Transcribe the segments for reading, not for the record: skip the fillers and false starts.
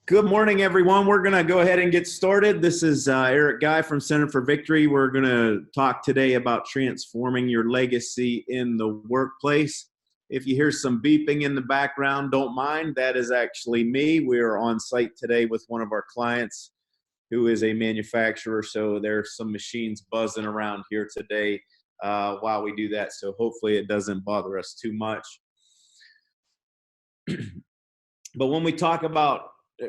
Good morning, everyone. We're going to go ahead and get started. This is Eric Guy from Center for Victory. We're going to talk today about transforming your legacy in the workplace. If you hear some beeping in the background, don't mind. That is actually me. We are on site today with one of our clients who is a manufacturer. So there's some machines buzzing around here today while we do that. So hopefully it doesn't bother us too much. But when we talk about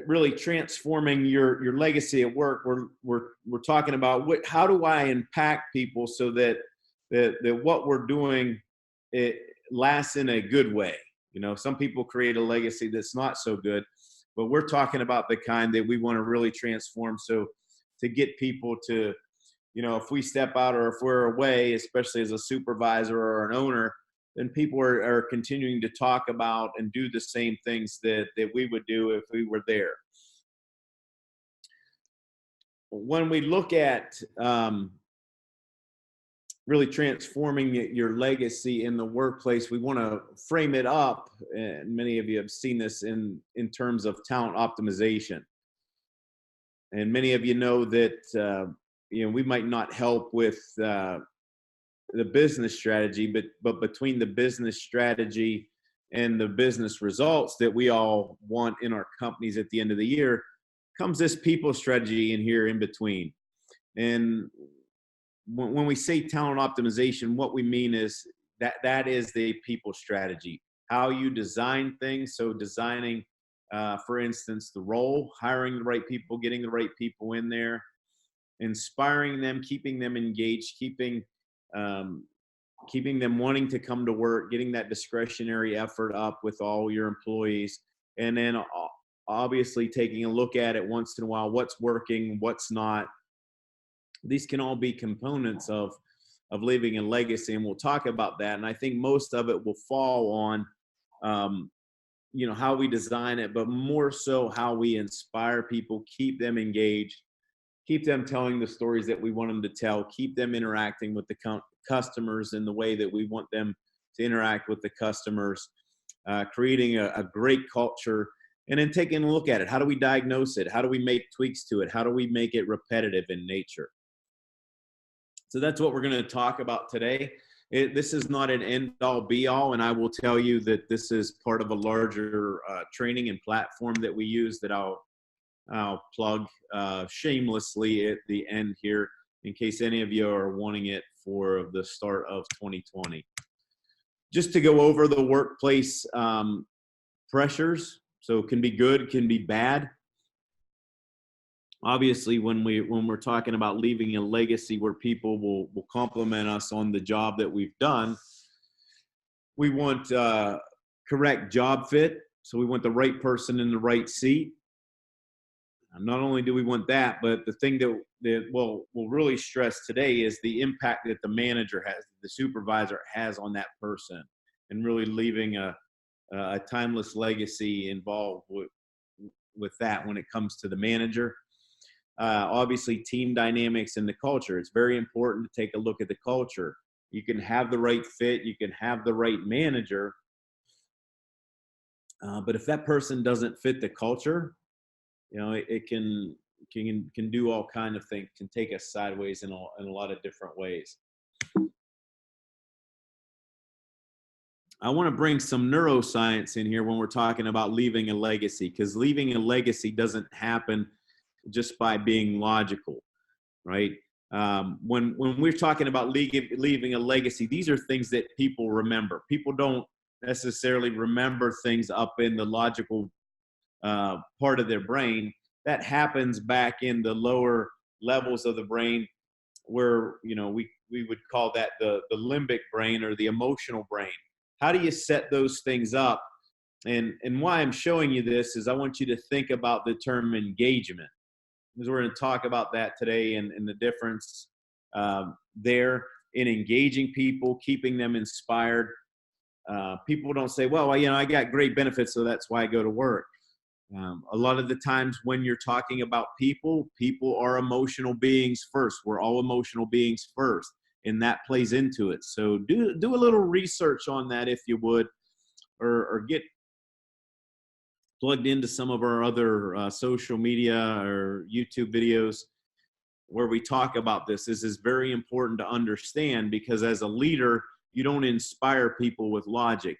really transforming your legacy at work, we're talking about how do I impact people so that what we're doing, it lasts in a good way. You know, some people create a legacy that's not so good, but we're talking about the kind that we want to really transform. So to get people to, you know, if we step out or if we're away, especially as a supervisor or an owner, then people are continuing to talk about and do the same things that we would do if we were there. When we look at really transforming your legacy in the workplace, we want to frame it up, and many of you have seen this in terms of talent optimization. And many of you know that we might not help with the business strategy, but between the business strategy and the business results that we all want in our companies at the end of the year comes this people strategy in here in between. And when we say talent optimization, what we mean is that is the people strategy, how you design things. So designing, for instance, the role, hiring the right people, getting the right people in there, inspiring them, keeping them engaged, keeping them wanting to come to work, getting that discretionary effort up with all your employees, and then obviously taking a look at it once in a while, what's working, what's not. These can all be components of leaving a legacy, and we'll talk about that. And I think most of it will fall on how we design it, but more so how we inspire people, keep them engaged, keep them telling the stories that we want them to tell, keep them interacting with the customers in the way that we want them to interact with the customers, creating a great culture, and then taking a look at it. How do we diagnose it? How do we make tweaks to it? How do we make it repetitive in nature? So that's what we're going to talk about today. This is not an end-all be-all, and I will tell you that this is part of a larger training and platform that we use that I'll plug shamelessly at the end here in case any of you are wanting it for the start of 2020. Just to go over the workplace pressures. So it can be good, can be bad. Obviously, when we're talking about leaving a legacy where people will compliment us on the job that we've done, we want correct job fit. So we want the right person in the right seat. Not only do we want that, but the thing that we'll really stress today is the impact that the manager has, the supervisor has on that person, and really leaving a timeless legacy involved with that when it comes to the manager. Obviously, team dynamics and the culture. It's very important to take a look at the culture. You can have the right fit, you can have the right manager, but if that person doesn't fit the culture, it can do all kind of things, can take us sideways in a lot of different ways. I want to bring some neuroscience in here when we're talking about leaving a legacy, because leaving a legacy doesn't happen just by being logical, right? When we're talking about leaving a legacy, these are things that people remember. People don't necessarily remember things up in the logical part of their brain. That happens back in the lower levels of the brain, where we would call that the limbic brain or the emotional brain. How do you set those things up? And why I'm showing you this is I want you to think about the term engagement, because we're going to talk about that today and the difference there in engaging people, keeping them inspired. People don't say, well, I got great benefits, so that's why I go to work. A lot of the times when you're talking about people are emotional beings first. We're all emotional beings first, and that plays into it. So do a little research on that if you would, or get plugged into some of our other social media or YouTube videos where we talk about this. This is very important to understand, because as a leader, you don't inspire people with logic.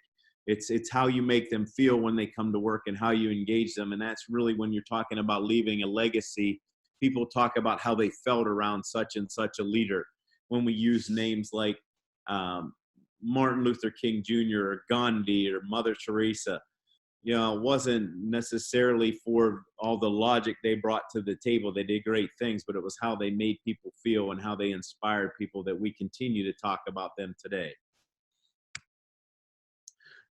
It's how you make them feel when they come to work and how you engage them. And that's really when you're talking about leaving a legacy. People talk about how they felt around such and such a leader. When we use names like Martin Luther King Jr. or Gandhi or Mother Teresa, you know, it wasn't necessarily for all the logic they brought to the table. They did great things, but it was how they made people feel and how they inspired people that we continue to talk about them today.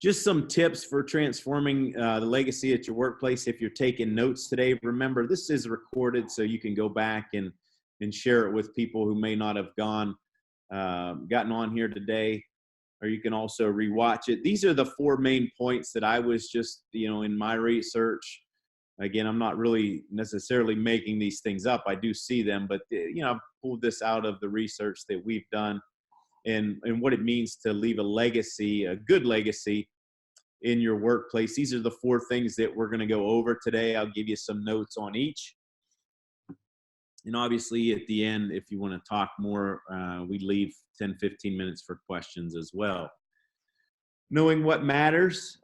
Just some tips for transforming the legacy at your workplace. If you're taking notes today, remember this is recorded, so you can go back and share it with people who may not have gotten on here today, or you can also rewatch it. These are the 4 main points that I was just, in my research. Again, I'm not really necessarily making these things up. I do see them, but I've pulled this out of the research that we've done. And what it means to leave a legacy, a good legacy in your workplace. These are the 4 things that we're going to go over today. I'll give you some notes on each. And obviously at the end, if you want to talk more, we leave 10, 15 minutes for questions as well. Knowing what matters,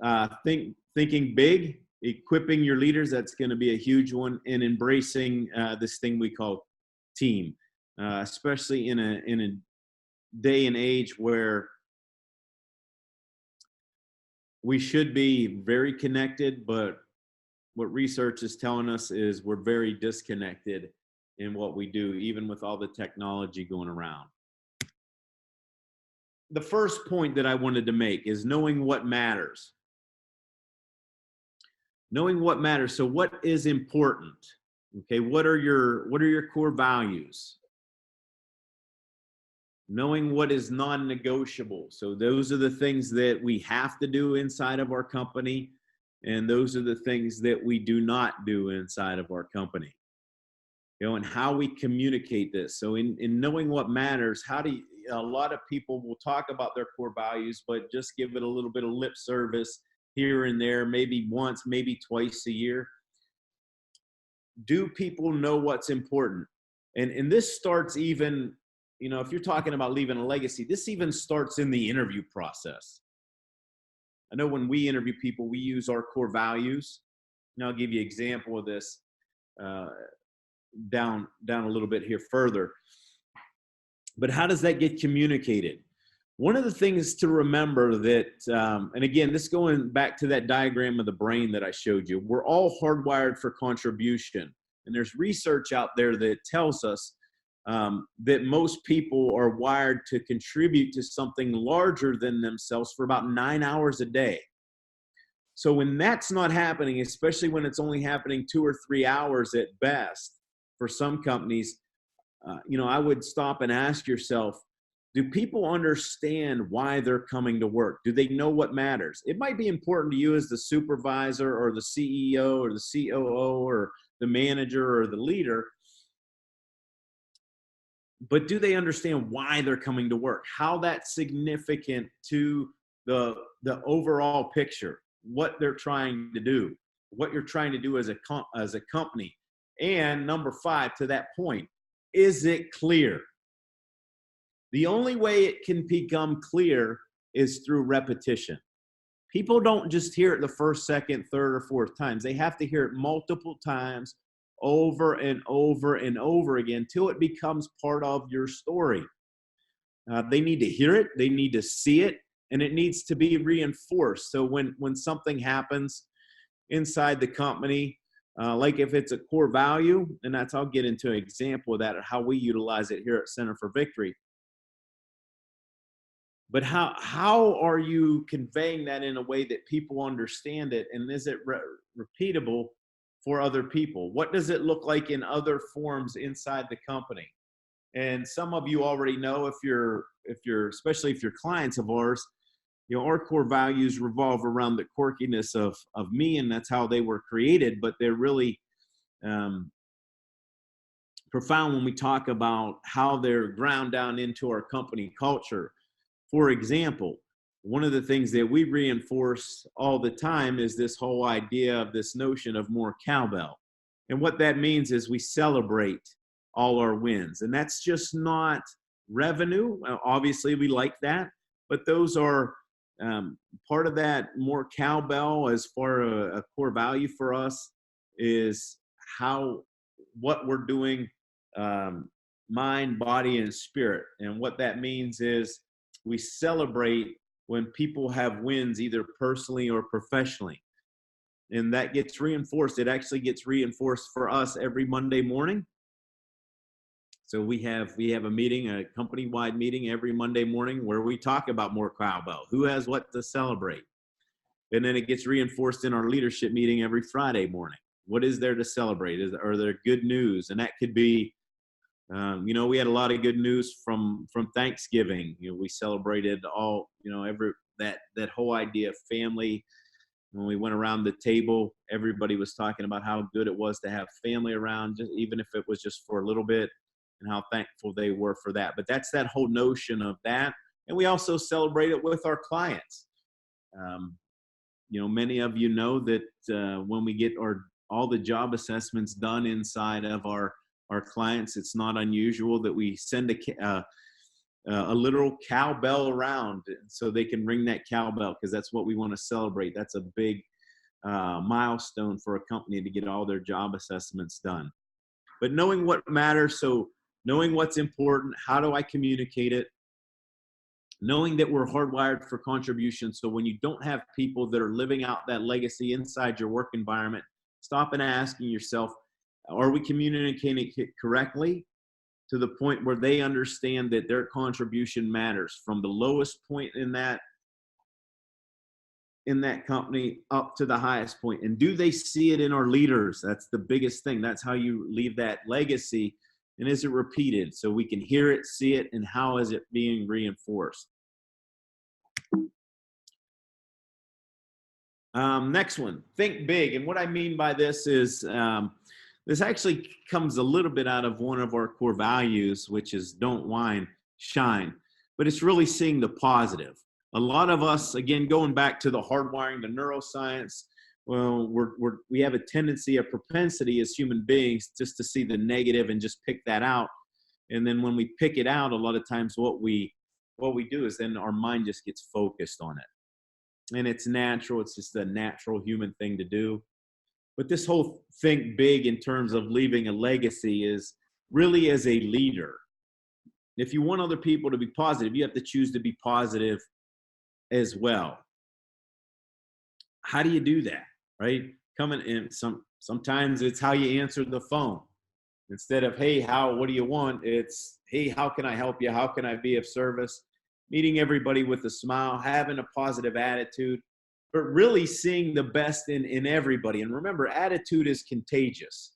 thinking big, equipping your leaders, that's going to be a huge one, and embracing this thing we call team, especially in a day and age where we should be very connected, but what research is telling us is we're very disconnected in what we do, even with all the technology going around. The first point that I wanted to make is knowing what matters. Knowing what matters. So what is important? Okay, what are your core values? Knowing what is non-negotiable. So those are the things that we have to do inside of our company, and those are the things that we do not do inside of our company. And how we communicate this. So in knowing what matters, a lot of people will talk about their core values, but just give it a little bit of lip service here and there, maybe once, maybe twice a year. Do people know what's important? And this starts even, if you're talking about leaving a legacy, this even starts in the interview process. I know when we interview people, we use our core values. And I'll give you an example of this down a little bit here further. But how does that get communicated? One of the things to remember that, and again, this going back to that diagram of the brain that I showed you, we're all hardwired for contribution. And there's research out there that tells us that most people are wired to contribute to something larger than themselves for about 9 hours a day. So when that's not happening, especially when it's only happening 2 or 3 hours at best for some companies, I would stop and ask yourself, do people understand why they're coming to work? Do they know what matters? It might be important to you as the supervisor or the CEO or the COO or the manager or the leader, but do they understand why they're coming to work? How that's significant to the overall picture, what they're trying to do, what you're trying to do as a company. And number 5, to that point, is it clear? The only way it can become clear is through repetition. People don't just hear it the first, second, third, or fourth times. They have to hear it multiple times, over and over and over again, till it becomes part of your story. They need to hear it, they need to see it, and it needs to be reinforced. So when something happens inside the company, like if it's a core value, and I'll get into an example of that, how we utilize it here at Center for Victory. But how are you conveying that in a way that people understand it, and is it repeatable for other people? What does it look like in other forms inside the company? And some of you already know, especially if you're clients of ours, our core values revolve around the quirkiness of me, and that's how they were created, but they're really profound when we talk about how they're ground down into our company culture. For example, one of the things that we reinforce all the time is this whole idea of this notion of more cowbell. And what that means is we celebrate all our wins. And that's just not revenue. Obviously, we like that, but those are part of that more cowbell as far a core value for us is what we're doing, mind, body, and spirit. And what that means is we celebrate when people have wins, either personally or professionally. And that gets reinforced. It actually gets reinforced for us every Monday morning. So we have a meeting, a company-wide meeting every Monday morning where we talk about more cowbell, who has what to celebrate. And then it gets reinforced in our leadership meeting every Friday morning. What is there to celebrate? Are there good news? And that could be, we had a lot of good news from Thanksgiving. We celebrated all, that whole idea of family. When we went around the table, everybody was talking about how good it was to have family around, even if it was just for a little bit, and how thankful they were for that. But that's that whole notion of that. And we also celebrate it with our clients. Many of you know that when we get all the job assessments done inside of our clients, it's not unusual that we send a literal cowbell around so they can ring that cowbell, because that's what we want to celebrate. That's a big milestone for a company to get all their job assessments done. But knowing what matters, so knowing what's important, how do I communicate it? Knowing that we're hardwired for contribution. So when you don't have people that are living out that legacy inside your work environment, stop and asking yourself, are we communicating it correctly to the point where they understand that their contribution matters from the lowest point in that company up to the highest point? And do they see it in our leaders? That's the biggest thing. That's how you leave that legacy. And is it repeated so we can hear it, see it, and how is it being reinforced? Next one, think big. And what I mean by this is this actually comes a little bit out of one of our core values, which is don't whine, shine. But it's really seeing the positive. A lot of us, again, going back to the hardwiring, the neuroscience, well, we have a tendency, a propensity as human beings just to see the negative and just pick that out. And then when we pick it out, a lot of times what we do is then our mind just gets focused on it. And it's natural. It's just a natural human thing to do. But this whole think big in terms of leaving a legacy is really as a leader. If you want other people to be positive, you have to choose to be positive as well. How do you do that, right? Coming in, sometimes it's how you answer the phone. Instead of, hey, what do you want? It's, hey, how can I help you? How can I be of service? Meeting everybody with a smile, having a positive attitude, but really seeing the best in everybody. And remember, attitude is contagious.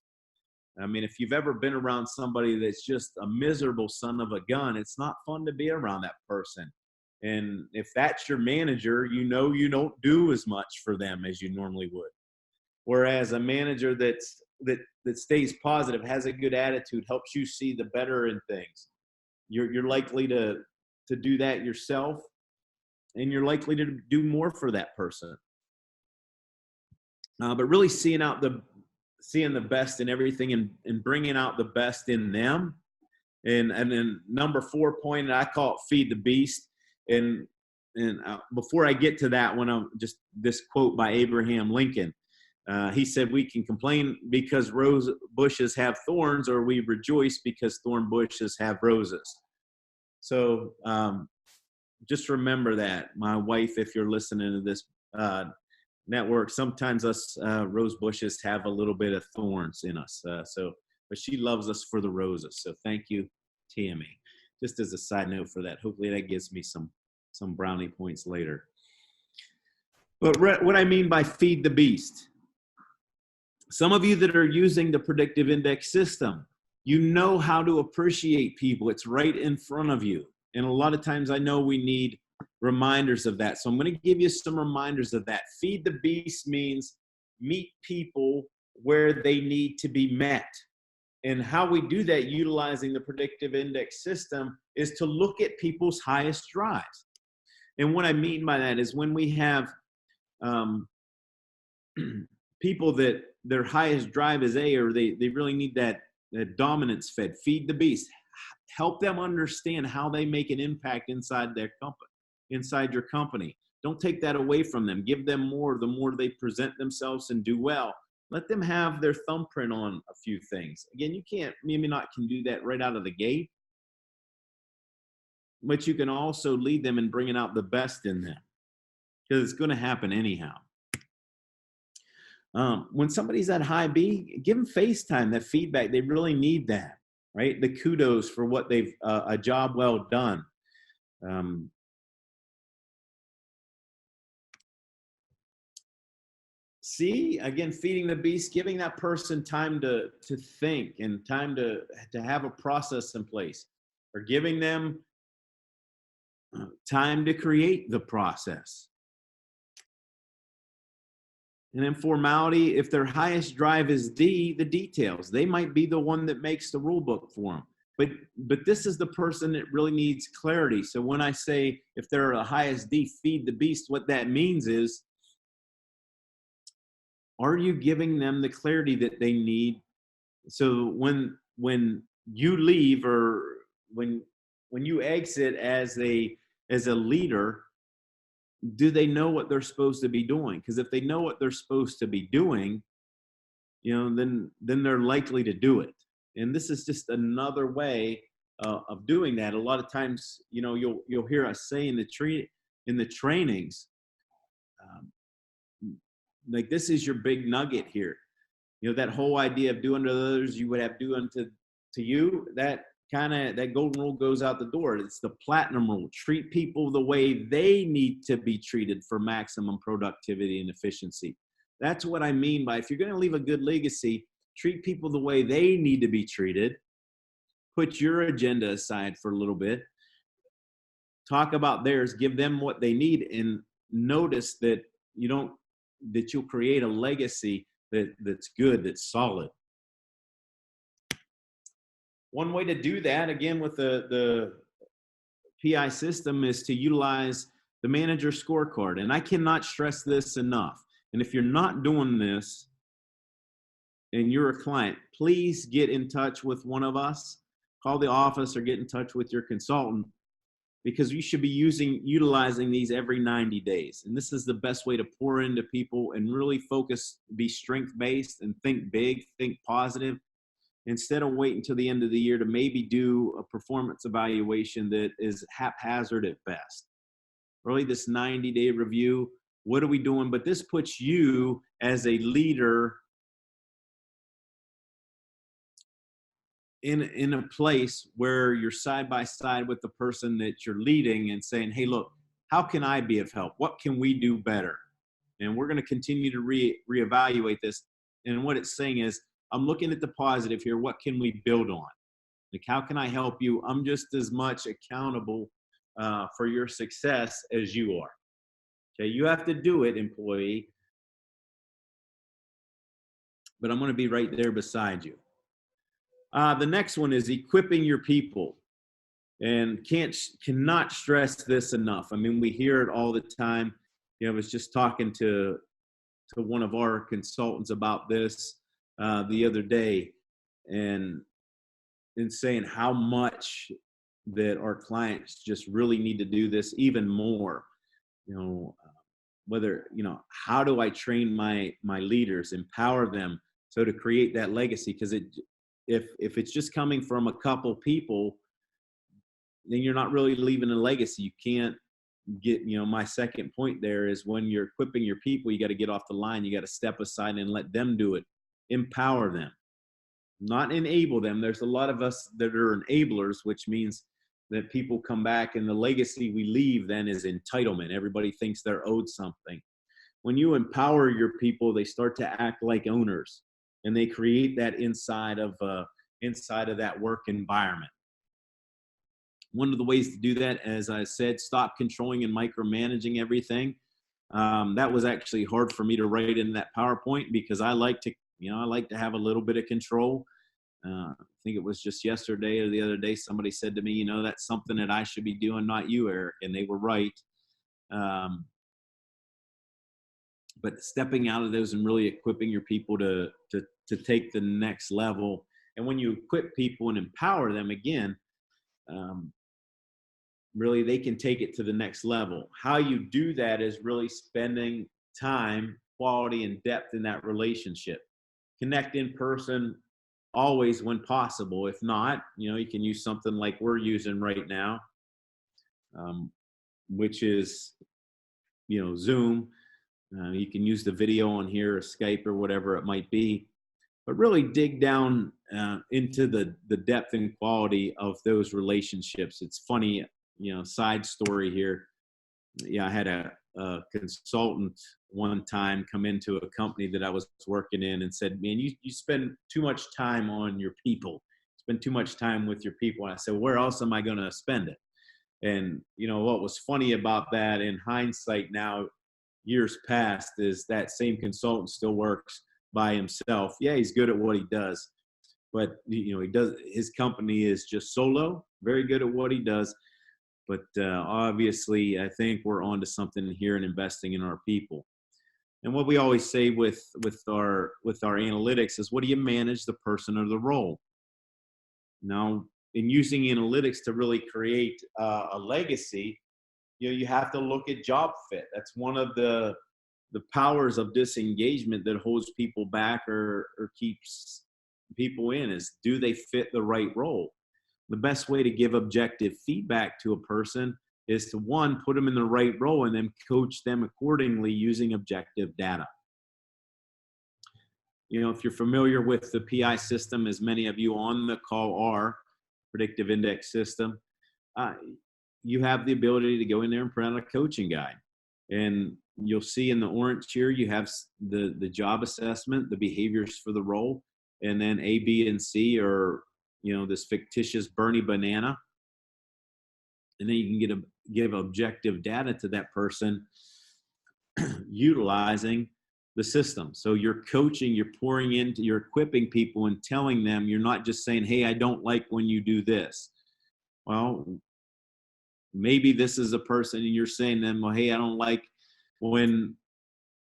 I mean, if you've ever been around somebody that's just a miserable son of a gun, it's not fun to be around that person. And if that's your manager, you don't do as much for them as you normally would. Whereas a manager that stays positive, has a good attitude, helps you see the better in things, you're likely to do that yourself, and you're likely to do more for that person. But really seeing the best in everything and bringing out the best in them. And then number 4 point, I call it feed the beast. And before I get to that one, just this quote by Abraham Lincoln. He said, we can complain because rose bushes have thorns, or we rejoice because thorn bushes have roses. So just remember that. My wife, if you're listening to this network, sometimes us rose bushes have a little bit of thorns in us. But she loves us for the roses. So thank you, Tammy. Just as a side note for that, hopefully that gives me some brownie points later. But what I mean by feed the beast, some of you that are using the predictive index system, you know how to appreciate people. It's right in front of you. And a lot of times I know we need reminders of that. So I'm going to give you some reminders of that. Feed the beast means meet people where they need to be met. And how we do that utilizing the predictive index system is to look at people's highest drives. And what I mean by that is when we have um, people that their highest drive is A, or they really need that dominance fed, feed the beast. Help them understand how they make an impact inside their company, inside your company. Don't take that away from them. Give them more the more they present themselves and do well. Let them have their thumbprint on a few things. Again, you can't, maybe not can do that right out of the gate, but you can also lead them in bringing out the best in them, because it's going to happen anyhow. When somebody's at high B, give them FaceTime, that feedback. They really need that, right? The kudos for what they've, a job well done. See, again, feeding the beast, giving that person time to think and time to have a process in place, or giving them time to create the process. And then formality, if their highest drive is D, the details. They might be the one that makes the rule book for them. But this is the person that really needs clarity. So when I say if they're the highest D, feed the beast, what that means is, are you giving them the clarity that they need? So when you leave, or when you exit as a leader, do they know what they're supposed to be doing? Because if they know what they're supposed to be doing, then they're likely to do it. And this is just another way of doing that. A lot of times, you'll hear us say in the trainings, like, this is your big nugget here. That whole idea of do unto others you would have do unto you, that golden rule goes out the door. It's the platinum rule. Treat people the way they need to be treated for maximum productivity and efficiency. That's what I mean by, if you're going to leave a good legacy, treat people the way they need to be treated. Put your agenda aside for a little bit. Talk about theirs. Give them what they need, and notice that you'll create a legacy that's good, that's solid. One way to do that, again, with the PI system, is to utilize the manager scorecard. And I cannot stress this enough. And if you're not doing this and you're a client, please get in touch with one of us. Call the office or get in touch with your consultant, because you should be utilizing these every 90 days. And this is the best way to pour into people and really focus, be strength-based, and think big, think positive, instead of waiting until the end of the year to maybe do a performance evaluation that is haphazard at best. Really, this 90-day review, what are we doing? But this puts you as a leader in a place where you're side by side with the person that you're leading and saying, hey, look, how can I be of help? What can we do better? And we're going to continue to reevaluate this. And what it's saying is, I'm looking at the positive here. What can we build on? Like, how can I help you? I'm just as much accountable for your success as you are. Okay, you have to do it, employee, but I'm going to be right there beside you. The next one is equipping your people, and cannot stress this enough. I mean, we hear it all the time. I was just talking to one of our consultants about this the other day, and saying how much that our clients just really need to do this even more. How do I train my leaders, empower them, so to create that legacy? Because if it's just coming from a couple people, then you're not really leaving a legacy. You can't get, my second point there is, when you're equipping your people, you got to get off the line. You got to step aside and let them do it. Empower them, not enable them. There's a lot of us that are enablers, which means that people come back, and the legacy we leave then is entitlement. Everybody thinks they're owed something. When you empower your people, they start to act like owners, and they create that inside of that work environment. One of the ways to do that, as I said, stop controlling and micromanaging everything. That was actually hard for me to write in that PowerPoint, because I like to have a little bit of control. I think it was just yesterday or the other day, somebody said to me, that's something that I should be doing, not you, Eric. And they were right. Um, but stepping out of those and really equipping your people to take the next level. And when you equip people and empower them again, um, really they can take it to the next level. How you do that is really spending time, quality, and depth in that relationship. Connect in person always when possible. If not, you can use something like we're using right now, which is, Zoom. You can use the video on here or Skype or whatever it might be, but really dig down into the depth and quality of those relationships. It's funny, side story here. Yeah, I had a consultant one time come into a company that I was working in and said, man, you spend too much time on your people, spend too much time with your people. And I said, where else am I going to spend it? And what was funny about that in hindsight now, years past, is that same consultant still works by himself. Yeah, he's good at what he does, but his company is just solo, very good at what he does. But obviously, I think we're onto something here in investing in our people. And what we always say with our analytics is, what do you manage, the person or the role? Now, in using analytics to really create a legacy, you have to look at job fit. That's one of the powers of disengagement that holds people back or keeps people in, is, do they fit the right role? The best way to give objective feedback to a person is to, one, put them in the right role and then coach them accordingly using objective data. If you're familiar with the PI system, as many of you on the call are, predictive index system, you have the ability to go in there and print out a coaching guide. And you'll see in the orange here, you have the job assessment, the behaviors for the role, and then A, B, and C are, this fictitious Bernie banana. And then you can give objective data to that person utilizing the system. So you're coaching, you're pouring into, you're equipping people and telling them, you're not just saying, hey, I don't like when you do this. Well, maybe this is a person and you're saying to them, well, hey, I don't like when,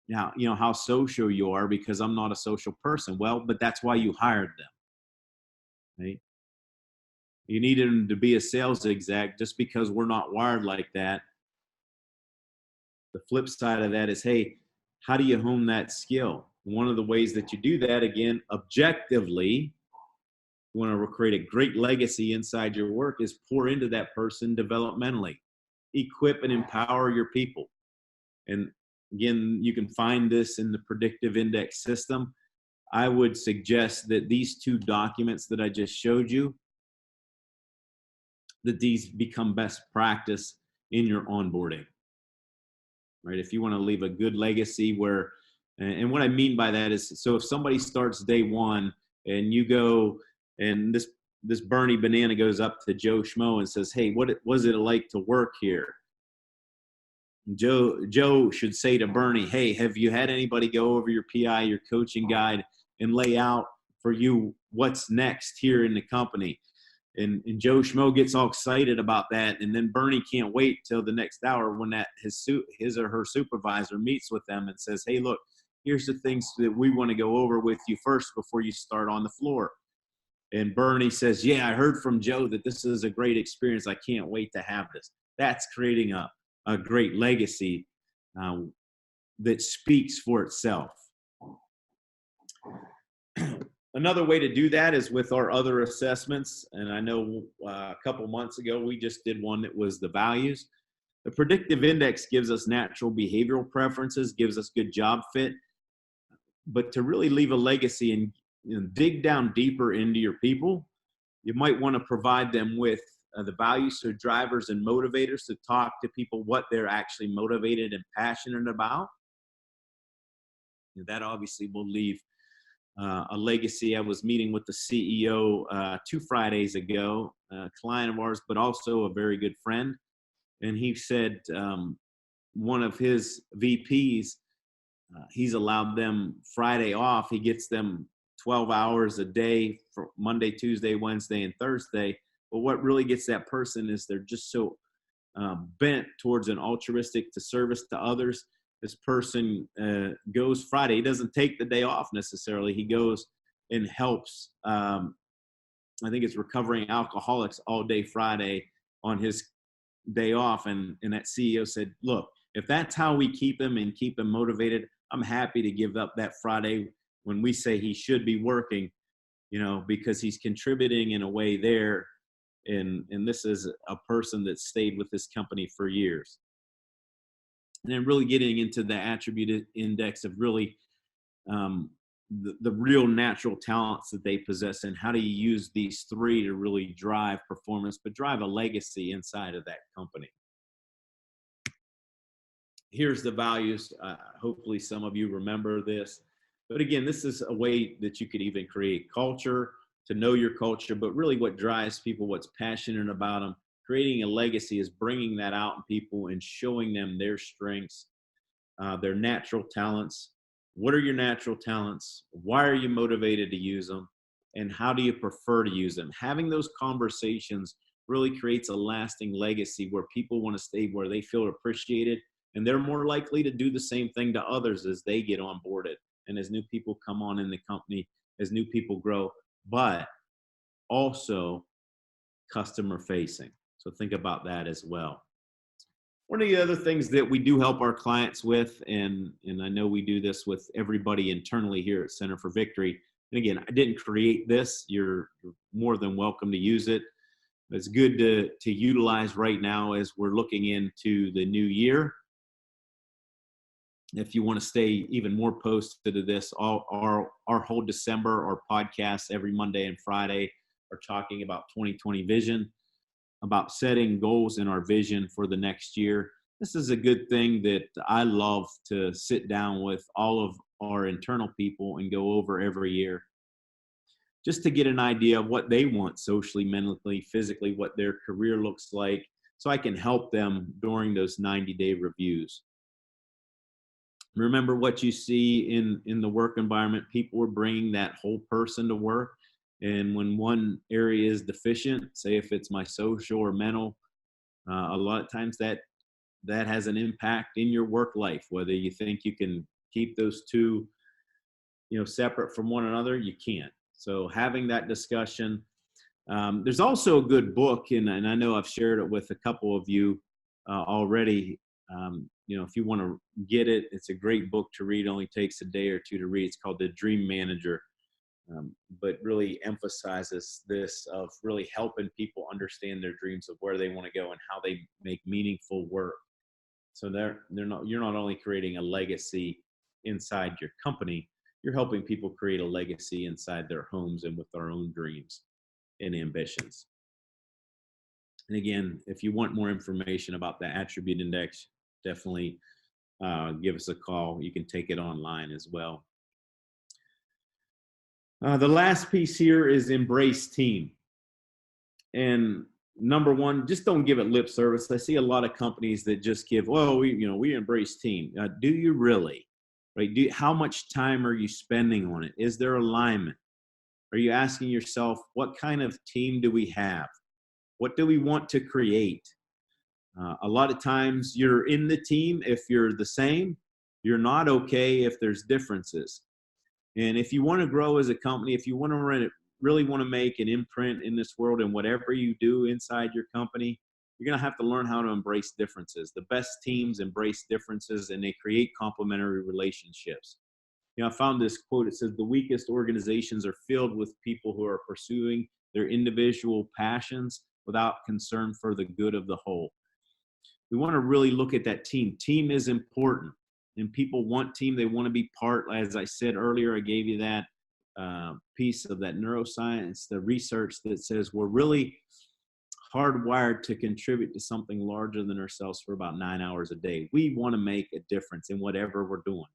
now, how social you are because I'm not a social person. Well, but that's why you hired them, right? You needed them to be a sales exec. Just because we're not wired like that, the flip side of that is, hey, how do you hone that skill? One of the ways that you do that, again, objectively, you want to create a great legacy inside your work, is pour into that person developmentally. Equip and empower your people. And again, you can find this in the predictive index system. I would suggest that these two documents that I just showed you, that these become best practice in your onboarding, right? If you want to leave a good legacy where, and what I mean by that is, so if somebody starts day one and you go, and this Bernie banana goes up to Joe Schmo and says, hey, what was it like to work here? Joe should say to Bernie, hey, have you had anybody go over your PI, your coaching guide, and lay out for you what's next here in the company? And Joe Schmo gets all excited about that, and then Bernie can't wait till the next hour when that his or her supervisor meets with them and says, hey, look, here's the things that we want to go over with you first before you start on the floor. And Bernie says, yeah, I heard from Joe that this is a great experience. I can't wait to have this. That's creating a great legacy that speaks for itself. Another way to do that is with our other assessments. And I know a couple months ago, we just did one that was the values. The predictive index gives us natural behavioral preferences, gives us good job fit. But to really leave a legacy and dig down deeper into your people, you might want to provide them with the values, so drivers and motivators, to talk to people what they're actually motivated and passionate about. And that obviously will leave a legacy. I was meeting with the CEO 2 Fridays ago, a client of ours, but also a very good friend. And he said one of his VPs, he's allowed them Friday off. He gets them 12 hours a day for Monday, Tuesday, Wednesday, and Thursday. But what really gets that person is they're just so bent towards an altruistic to service to others. This person goes Friday. He doesn't take the day off necessarily. He goes and helps. I think it's recovering alcoholics all day Friday on his day off. And that CEO said, look, if that's how we keep him and keep him motivated, I'm happy to give up that Friday when we say he should be working, because he's contributing in a way there. And this is a person that stayed with this company for years. And then really getting into the attribute index of really the real natural talents that they possess, and how do you use these three to really drive performance, but drive a legacy inside of that company. Here's the values. Hopefully some of you remember this. But again, this is a way that you could even create culture, to know your culture, but really what drives people, what's passionate about them. Creating a legacy is bringing that out in people and showing them their strengths, their natural talents. What are your natural talents? Why are you motivated to use them? And how do you prefer to use them? Having those conversations really creates a lasting legacy where people want to stay, where they feel appreciated, and they're more likely to do the same thing to others as they get onboarded and as new people come on in the company, as new people grow, but also customer facing. So think about that as well. One of the other things that we do help our clients with, and I know we do this with everybody internally here at Center for Victory. And again, I didn't create this. You're more than welcome to use it. It's good to utilize right now as we're looking into the new year. If you want to stay even more posted to this, our whole December, our podcasts every Monday and Friday are talking about 2020 vision, about setting goals in our vision for the next year. This is a good thing that I love to sit down with all of our internal people and go over every year, just to get an idea of what they want socially, mentally, physically, what their career looks like, so I can help them during those 90-day reviews. Remember what you see in the work environment. People are bringing that whole person to work. And when one area is deficient, say if it's my social or mental, a lot of times that has an impact in your work life. Whether you think you can keep those two, separate from one another, you can't. So having that discussion. There's also a good book, and I know I've shared it with a couple of you already. If you want to get it, it's a great book to read. It only takes a day or two to read. It's called The Dream Manager. But really emphasizes this of really helping people understand their dreams of where they want to go and how they make meaningful work. So you're not only creating a legacy inside your company, you're helping people create a legacy inside their homes and with their own dreams and ambitions. And again, if you want more information about the attribute index, definitely give us a call. You can take it online as well. The last piece here is embrace team. And number one, just don't give it lip service. I see a lot of companies that just give, we embrace team. Do you really? Right? How much time are you spending on it? Is there alignment? Are you asking yourself, what kind of team do we have? What do we want to create? A lot of times you're in the team if you're the same. You're not okay if there's differences. And if you want to grow as a company, if you want to really want to make an imprint in this world and whatever you do inside your company, you're going to have to learn how to embrace differences. The best teams embrace differences and they create complementary relationships. I found this quote. It says, the weakest organizations are filled with people who are pursuing their individual passions without concern for the good of the whole. We want to really look at that team. Team is important. And people want team. They want to be part. As I said earlier, I gave you that piece of that neuroscience, the research that says we're really hardwired to contribute to something larger than ourselves for about 9 hours a day. We want to make a difference in whatever we're doing.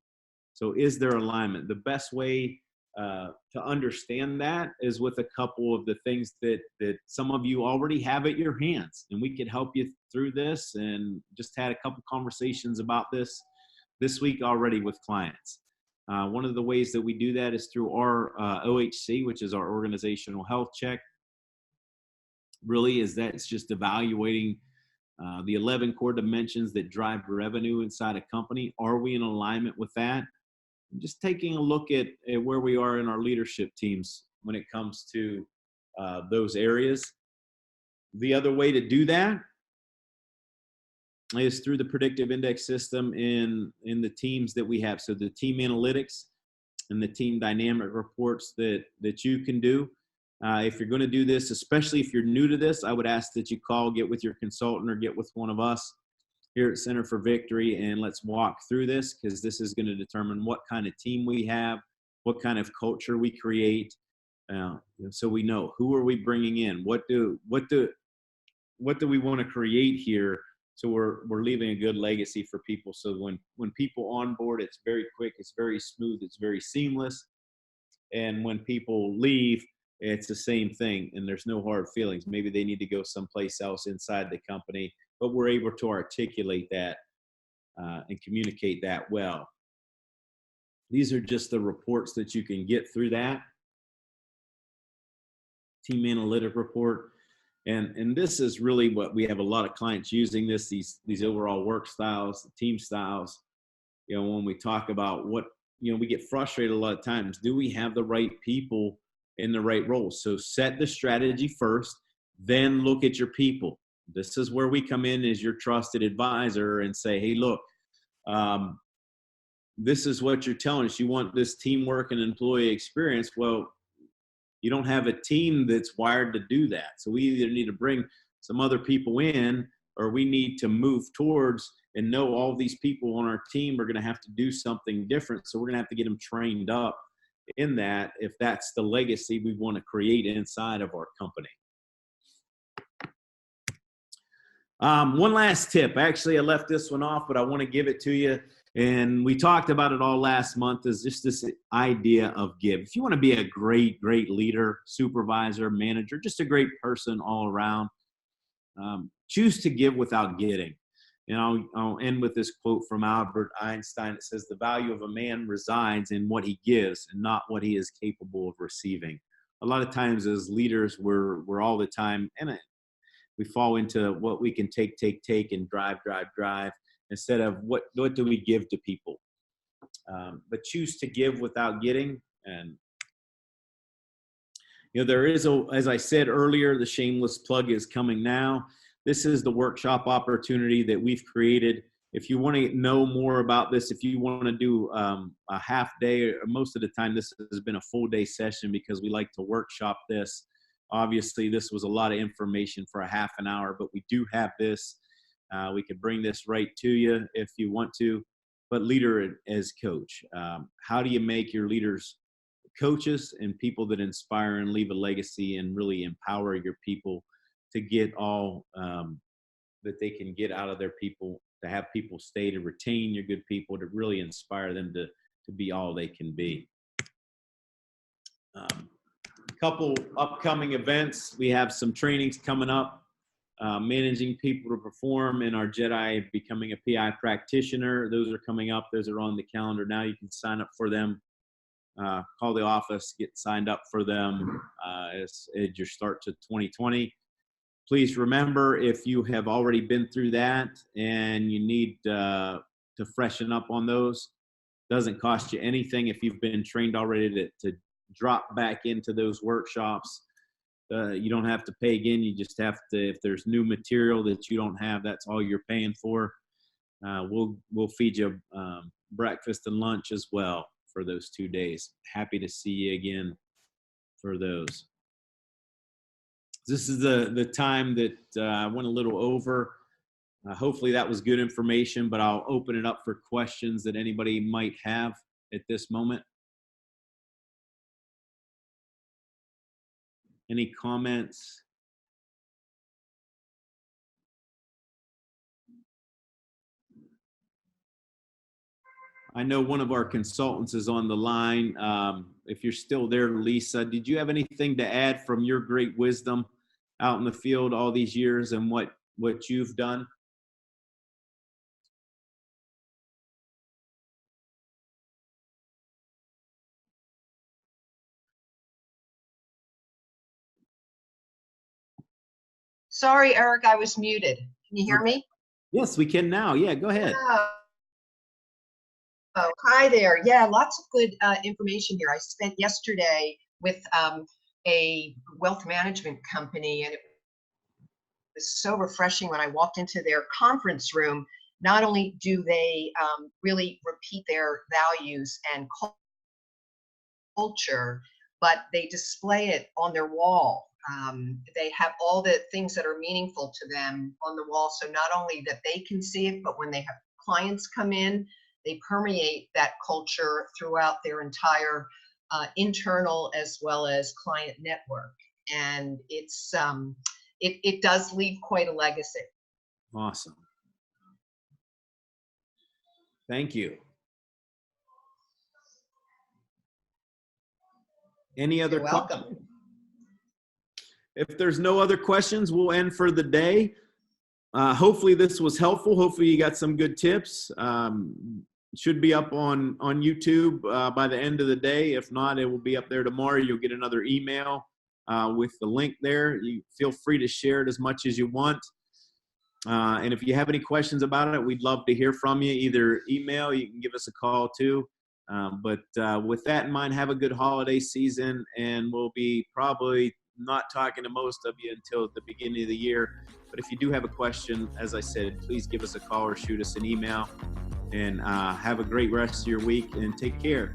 So is there alignment? The best way to understand that is with a couple of the things that some of you already have at your hands. And we could help you through this, and just had a couple conversations about this week already with clients. One of the ways that we do that is through our OHC, which is our organizational health check. Really is that's just evaluating The 11 core dimensions that drive revenue inside a company. Are we in alignment with that? Just taking a look at where we are in our leadership teams when it comes to those areas. The other way to do that is through the predictive index system in the teams that we have. So the team analytics and the team dynamic reports that you can do. If you're going to do this, especially if you're new to this, I would ask that you get with your consultant or get with one of us here at Center for Victory, and let's walk through this, because this is going to determine what kind of team we have, what kind of culture we create, so we know who are we bringing in, what do we want to create here, so we're leaving a good legacy for people. So when people onboard, it's very quick, it's very smooth, it's very seamless, and when people leave, it's the same thing, and there's no hard feelings. Maybe they need to go someplace else inside the company, but we're able to articulate that and communicate that well. These are just the reports that you can get through that. Team analytic report. And this is really what we have a lot of clients using this, these overall work styles, team styles. When we talk about what, we get frustrated a lot of times. Do we have the right people in the right roles? So set the strategy first, then look at your people. This is where we come in as your trusted advisor and say, hey, look, this is what you're telling us. You want this teamwork and employee experience. Well, you don't have a team that's wired to do that. So we either need to bring some other people in, or we need to move towards and know all these people on our team are going to have to do something different. So we're going to have to get them trained up in that, if that's the legacy we want to create inside of our company. One last tip. Actually, I left this one off, but I want to give it to you. And we talked about it all last month, is just this idea of give. If you want to be a great, great leader, supervisor, manager, just a great person all around, choose to give without getting. And I'll end with this quote from Albert Einstein. It says, the value of a man resides in what he gives and not what he is capable of receiving. A lot of times as leaders, we're all the time, and we fall into what we can take, and drive, instead of what do we give to people. But choose to give without getting. And there is as I said earlier, the shameless plug is coming now. This is the workshop opportunity that we've created. If you want to know more about this, if you want to do a half day, or most of the time this has been a full day session, because we like to workshop this. Obviously, this was a lot of information for a half an hour, but we do have this. We could bring this right to you if you want to. But leader as coach, how do you make your leaders coaches and people that inspire and leave a legacy and really empower your people to get all that they can get out of their people, to have people stay, to retain your good people, to really inspire them to be all they can be. A couple upcoming events. We have some trainings coming up. Managing people to perform in our Jedi Becoming a PI Practitioner. Those are coming up. Those are on the calendar now. You can sign up for them. Call the office, get signed up for them as your start to 2020. Please remember, if you have already been through that and you need to freshen up on those, doesn't cost you anything if you've been trained already to drop back into those workshops. You don't have to pay again. You just have to, if there's new material that you don't have, that's all you're paying for. We'll feed you breakfast and lunch as well for those 2 days. Happy to see you again for those. This is the time that I went a little over. Hopefully that was good information, but I'll open it up for questions that anybody might have at this moment. Any comments? I know one of our consultants is on the line. If you're still there, Lisa, did you have anything to add from your great wisdom out in the field all these years and what you've done? Sorry, Eric, I was muted. Can you hear me? Yes, we can now. Yeah, go ahead. Oh, hi there. Yeah, lots of good information here. I spent yesterday with a wealth management company, and it was so refreshing when I walked into their conference room. Not only do they really repeat their values and culture, but they display it on their wall. They have all the things that are meaningful to them on the wall. So not only that they can see it, but when they have clients come in, they permeate that culture throughout their entire internal as well as client network. And it does leave quite a legacy. Awesome. Thank you. Any other You're welcome. questions? If there's no other questions, we'll end for the day. Hopefully this was helpful. Hopefully you got some good tips. It should be up on YouTube by the end of the day. If not, it will be up there tomorrow. You'll get another email with the link there. You feel free to share it as much as you want. And if you have any questions about it, we'd love to hear from you. Either email, you can give us a call too. But with that in mind, have a good holiday season, and we'll be probably not talking to most of you until the beginning of the year. But if you do have a question, as I said, please give us a call or shoot us an email. And have a great rest of your week, and take care.